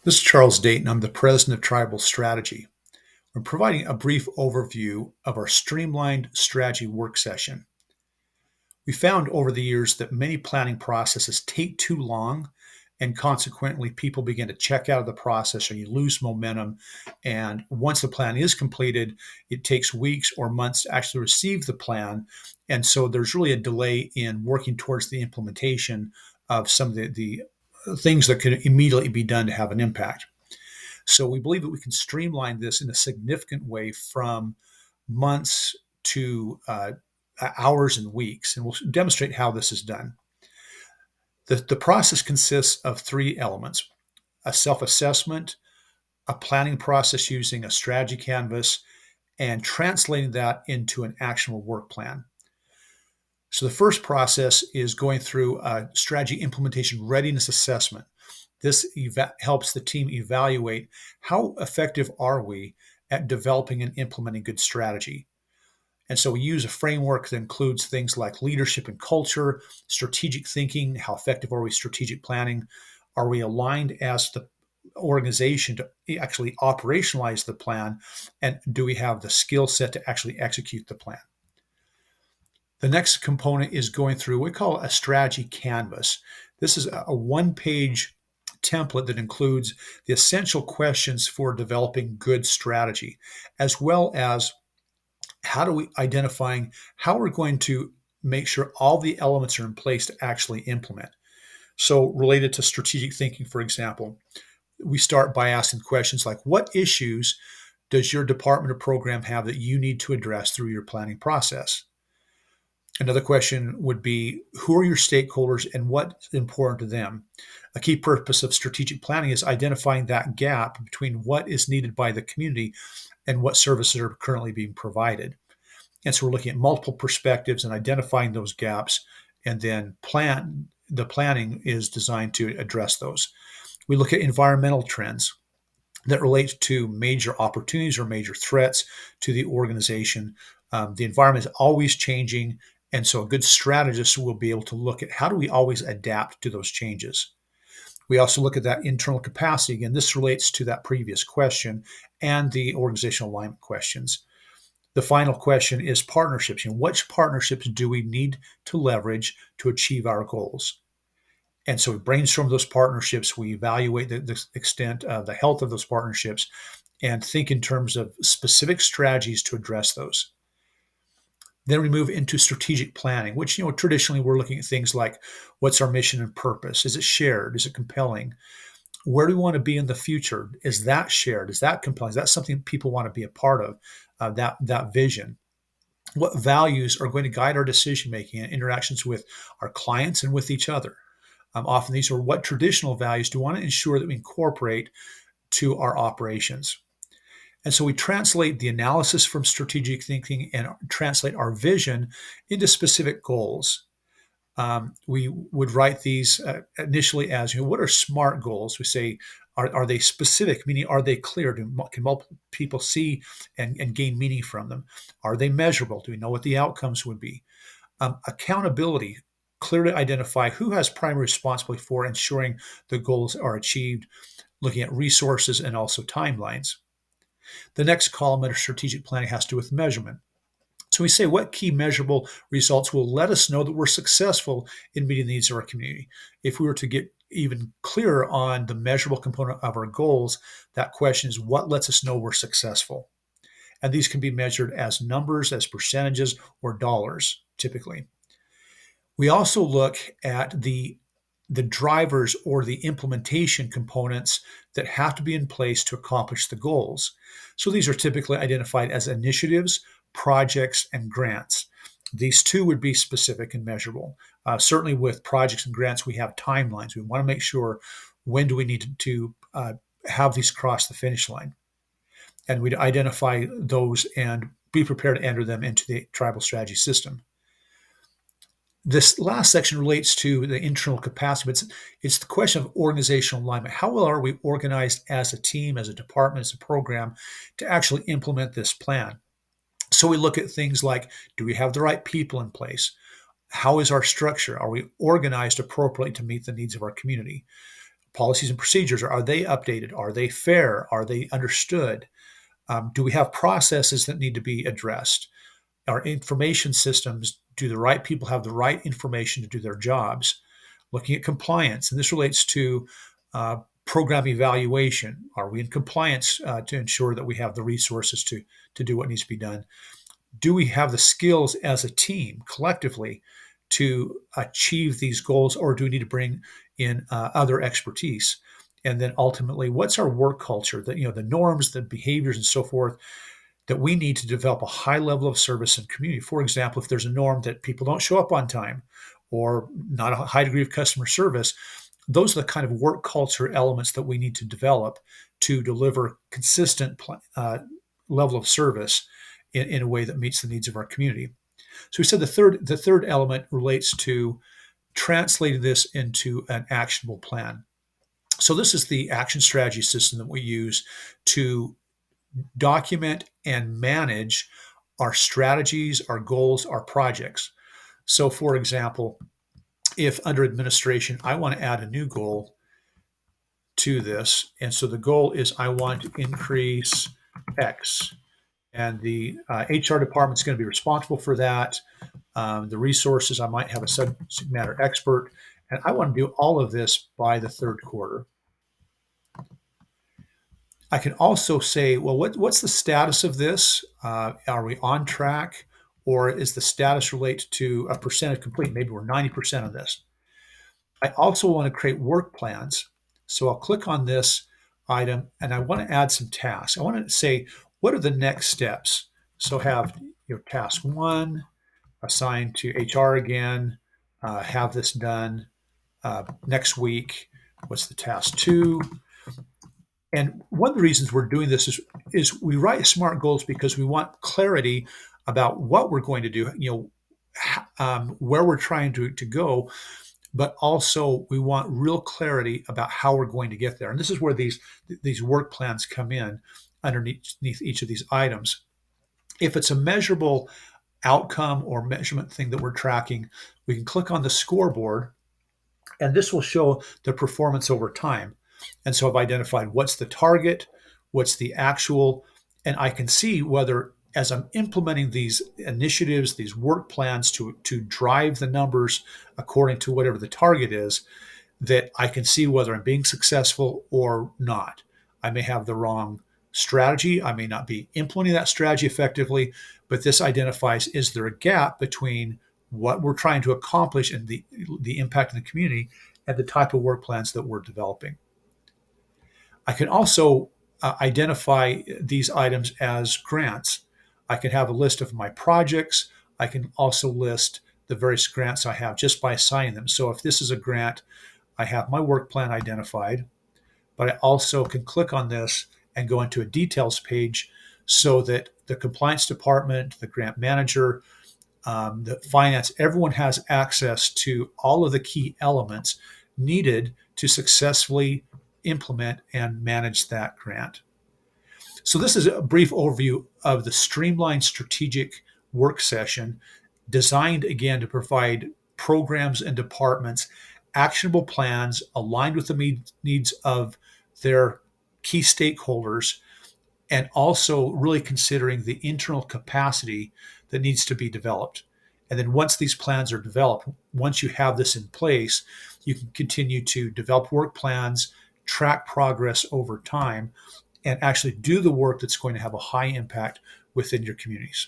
This is Charles Dayton. I'm the president of Tribal Strategy. I'm providing a brief overview of our Streamlined Strategy work session. We found over the years that many planning processes take too long, and consequently, people begin to check out of the process or you lose momentum. And once the plan is completed, it takes weeks or months to actually receive the plan. And so there's really a delay in working towards the implementation of some of the things that could immediately be done to have an impact. So we believe that we can streamline this in a significant way from months to hours and weeks, and we'll demonstrate how this is done. The process consists of three elements: a self assessment, a planning process using a strategy canvas, and translating that into an actionable work plan. So the first process is going through a strategy implementation readiness assessment. This helps the team evaluate how effective are we at developing and implementing good strategy. And so we use a framework that includes things like leadership and culture, strategic thinking, how effective are we strategic planning? Are we aligned as the organization to actually operationalize the plan? And do we have the skill set to actually execute the plan? The next component is going through what we call a strategy canvas. This is a one-page template that includes the essential questions for developing good strategy, as well as identifying how we're going to make sure all the elements are in place to actually implement. So related to strategic thinking, for example, we start by asking questions like, what issues does your department or program have that you need to address through your planning process? Another question would be, who are your stakeholders and what's important to them? A key purpose of strategic planning is identifying that gap between what is needed by the community and what services are currently being provided. And so we're looking at multiple perspectives and identifying those gaps, and then the planning is designed to address those. We look at environmental trends that relate to major opportunities or major threats to the organization. The environment is always changing, and so a good strategist will be able to look at how do we always adapt to those changes. We also look at that internal capacity. Again, this relates to that previous question and the organizational alignment questions. The final question is partnerships. Which partnerships do we need to leverage to achieve our goals? And so we brainstorm those partnerships, we evaluate the extent of the health of those partnerships, and think in terms of specific strategies to address those. Then we move into strategic planning, which, traditionally we're looking at things like, what's our mission and purpose? Is it shared? Is it compelling? Where do we want to be in the future? Is that shared? Is that compelling? Is that something people want to be a part of, that vision? What values are going to guide our decision making and interactions with our clients and with each other? Often these are what traditional values do we want to ensure that we incorporate to our operations. And so we translate the analysis from strategic thinking and translate our vision into specific goals. We would write these initially as, what are SMART goals? We say, are they specific, meaning are they clear? Can multiple people see and gain meaning from them? Are they measurable? Do we know what the outcomes would be? Accountability, clearly identify who has primary responsibility for ensuring the goals are achieved, looking at resources and also timelines. The next column under strategic planning has to do with measurement. So we say, what key measurable results will let us know that we're successful in meeting the needs of our community? If we were to get even clearer on the measurable component of our goals, that question is, what lets us know we're successful? And these can be measured as numbers, as percentages, or dollars, typically. We also look at the drivers or the implementation components that have to be in place to accomplish the goals. So these are typically identified as initiatives, projects, and grants. These two would be specific and measurable. Certainly with projects and grants, we have timelines. We want to make sure, when do we need to have these cross the finish line? And we'd identify those and be prepared to enter them into the tribal strategy system. This last section relates to the internal capacity, but it's the question of organizational alignment. How well are we organized as a team, as a department, as a program to actually implement this plan? So we look at things like, do we have the right people in place? How is our structure? Are we organized appropriately to meet the needs of our community? Policies and procedures, are they updated? Are they fair? Are they understood? Do we have processes that need to be addressed? Our information systems, do the right people have the right information to do their jobs? Looking at compliance, and this relates to program evaluation. Are we in compliance to ensure that we have the resources to do what needs to be done? Do we have the skills as a team collectively to achieve these goals, or do we need to bring in other expertise? And then ultimately, what's our work culture? That, the norms, the behaviors, and so forth that we need to develop a high level of service and community. For example, if there's a norm that people don't show up on time or not a high degree of customer service, those are the kind of work culture elements that we need to develop to deliver consistent level of service in a way that meets the needs of our community. So we said the third element relates to translating this into an actionable plan. So this is the action strategy system that we use to document and manage our strategies, our goals, our projects. So for example, if under administration, I want to add a new goal to this. And so the goal is I want to increase X. And the HR department is going to be responsible for that. The resources, I might have a subject matter expert. And I want to do all of this by the third quarter. I can also say, well, what's the status of this? Are we on track? Or is the status relate to a percent of complete? Maybe we're 90% of this. I also want to create work plans. So I'll click on this item and I want to add some tasks. I want to say, what are the next steps? So have task 1, assigned to HR again, have this done next week. What's the task 2? And one of the reasons we're doing this is we write SMART goals because we want clarity about what we're going to do, where we're trying to go, but also we want real clarity about how we're going to get there. And this is where these work plans come in underneath each of these items. If it's a measurable outcome or measurement thing that we're tracking, we can click on the scoreboard, and this will show the performance over time. And so I've identified what's the target, what's the actual, and I can see whether, as I'm implementing these initiatives, these work plans to drive the numbers according to whatever the target is, that I can see whether I'm being successful or not. I may have the wrong strategy. I may not be implementing that strategy effectively, but this identifies, is there a gap between what we're trying to accomplish and the impact in the community and the type of work plans that we're developing. I can also identify these items as grants. I can have a list of my projects. I can also list the various grants I have just by assigning them. So if this is a grant, I have my work plan identified, but I also can click on this and go into a details page so that the compliance department, the grant manager, the finance, everyone has access to all of the key elements needed to successfully implement and manage that grant. So this is a brief overview of the Streamlined Strategic work session, designed again to provide programs and departments actionable plans aligned with the needs of their key stakeholders, and also really considering the internal capacity that needs to be developed. And then once these plans are developed, once you have this in place, you can continue to develop work plans, track progress over time, and actually do the work that's going to have a high impact within your communities.